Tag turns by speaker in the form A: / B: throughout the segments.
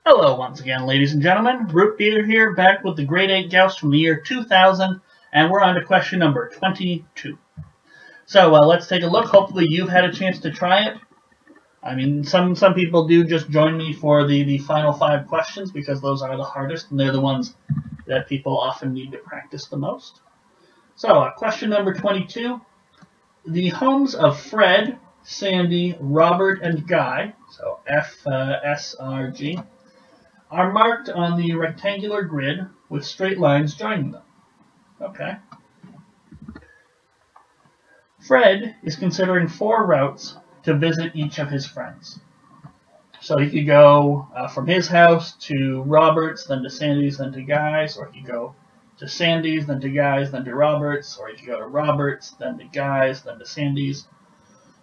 A: Hello once again, ladies and gentlemen. Root Beer here, back with the Grade 8 Gauss from the year 2000, and we're on to question number 22. So let's take a look. Hopefully you've had a chance to try it. I mean, some people do just join me for the final 5 questions because those are the hardest, and they're the ones that people often need to practice the most. So question number 22. The homes of Fred, Sandy, Robert, and Guy, so F, S, R, G, are marked on the rectangular grid with straight lines joining them. Okay. Fred is considering 4 routes to visit each of his friends. So he could go from his house to Robert's, then to Sandy's, then to Guy's, or he could go to Sandy's, then to Guy's, then to Robert's, or he could go to Robert's, then to Guy's, then to Sandy's,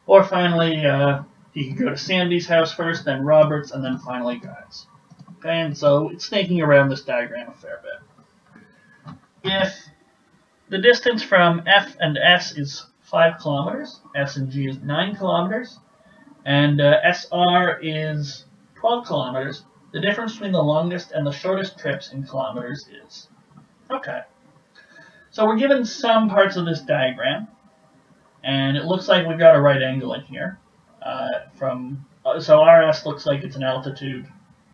A: or finally he could go to Sandy's house first, then Robert's, and then finally Guy's. Okay, and so it's snaking around this diagram a fair bit. If the distance from F and S is 5 kilometers, S and G is 9 kilometers, and SR is 12 kilometers, the difference between the longest and the shortest trips in kilometers is. Okay. So we're given some parts of this diagram, and it looks like we've got a right angle in here. So RS looks like it's an altitude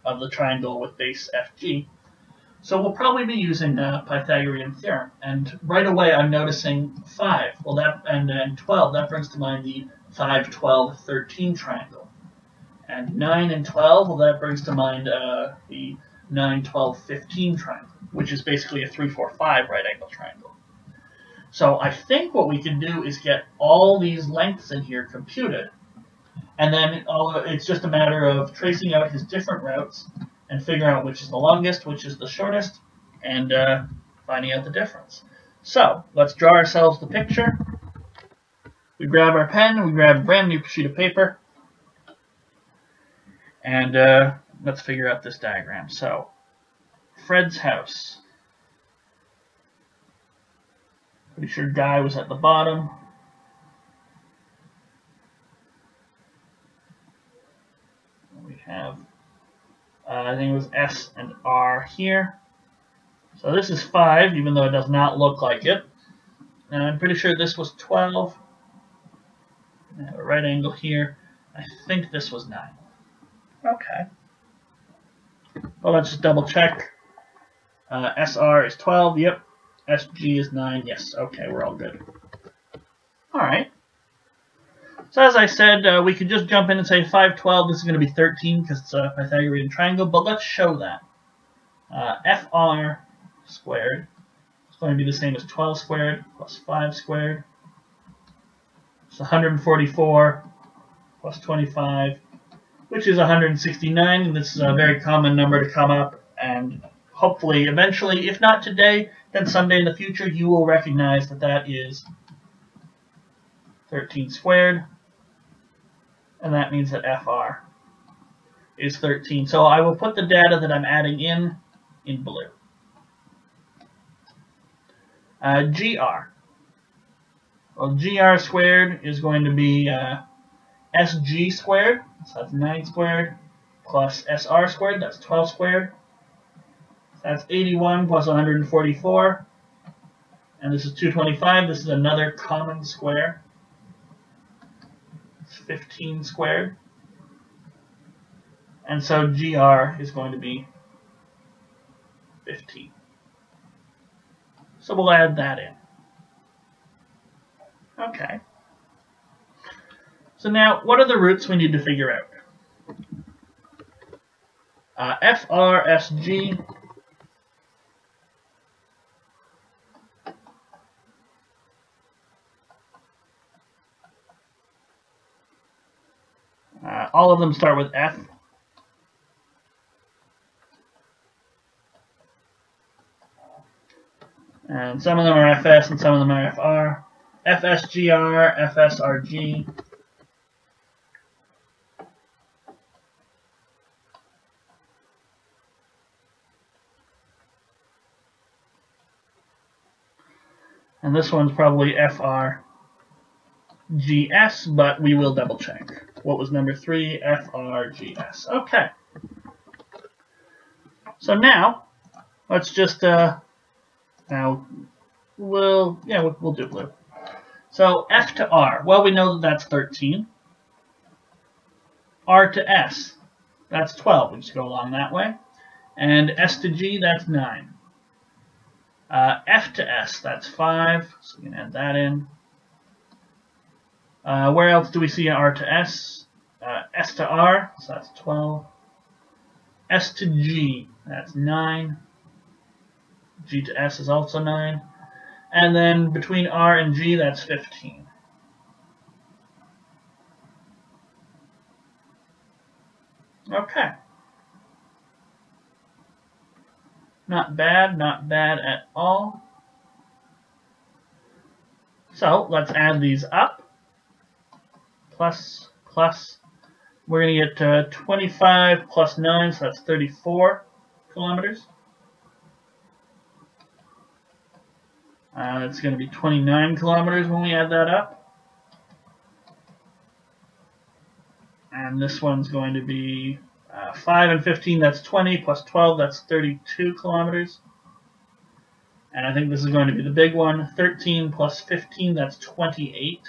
A: of the triangle with base FG. So we'll probably be using Pythagorean theorem. And right away I'm noticing 5. Well, and 12, that brings to mind the 5, 12, 13 triangle. And 9 and 12, well, that brings to mind the 9, 12, 15 triangle, which is basically a 3, 4, 5 right angle triangle. So I think what we can do is get all these lengths in here computed, and then it's just a matter of tracing out his different routes and figuring out which is the longest, which is the shortest, and finding out the difference. So let's draw ourselves the picture. We grab our pen, we grab a brand new sheet of paper, and let's figure out this diagram. So Fred's house. Pretty sure Guy was at the bottom. We have, I think it was S and R here. So this is 5, even though it does not look like it. And I'm pretty sure this was 12. I have a right angle here. I think this was 9. Okay. Well, let's just double check. SR is 12, yep. SG is 9, yes. Okay, we're all good. Alright. So as I said, we could just jump in and say 5, 12, this is going to be 13 because it's a Pythagorean triangle, but let's show that. FR squared is going to be the same as 12 squared plus 5 squared. It's 144 plus 25, which is 169, and this is a very common number to come up, and hopefully, eventually, if not today, then someday in the future, you will recognize that that is 13 squared, and that means that FR is 13. So I will put the data that I'm adding in blue. GR. Well, GR squared is going to be SG squared, so that's 9 squared, plus SR squared, that's 12 squared. That's 81 plus 144, and this is 225. This is another common square. It's 15 squared. And so GR is going to be 15. So we'll add that in. Okay. So now, what are the roots we need to figure out? FRSG. All of them start with F. And some of them are FS and some of them are FR. FSGR, FSRG. And this one's probably FRGS, but we will double check. What was number 3? FRGS. Okay. So now, let's just, now, we'll do blue. So F to R, well, we know that that's 13. R to S, that's 12. We just go along that way. And S to G, that's 9. F to S, that's 5. So we can add that in. Where else do we see R to S? S to R, so that's 12. S to G, that's 9. G to S is also 9. And then between R and G, that's 15. Okay. Not bad at all. So let's add these up. Plus. We're going to get 25 plus 9, so that's 34 kilometers. It's going to be 29 kilometers when we add that up. And this one's going to be 5 and 15, that's 20, plus 12, that's 32 kilometers. And I think this is going to be the big one. 13 plus 15, that's 28.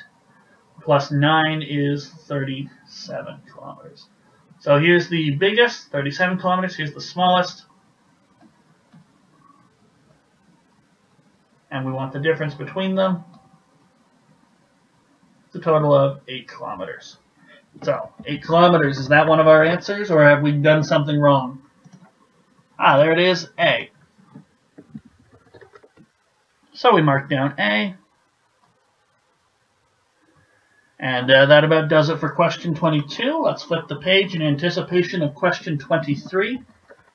A: Plus 9 is 37 kilometers. So here's the biggest, 37 kilometers. Here's the smallest. And we want the difference between them. It's a total of 8 kilometers. So, 8 kilometers, is that one of our answers, or have we done something wrong? Ah, there it is, A. So we mark down A. And that about does it for question 22. Let's flip the page in anticipation of question 23,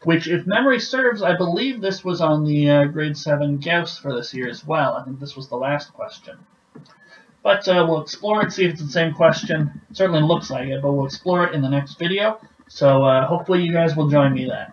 A: which, if memory serves, I believe this was on the grade 7 Gauss for this year as well. I think this was the last question. But we'll explore it, see if it's the same question. It certainly looks like it, but we'll explore it in the next video. So hopefully you guys will join me then.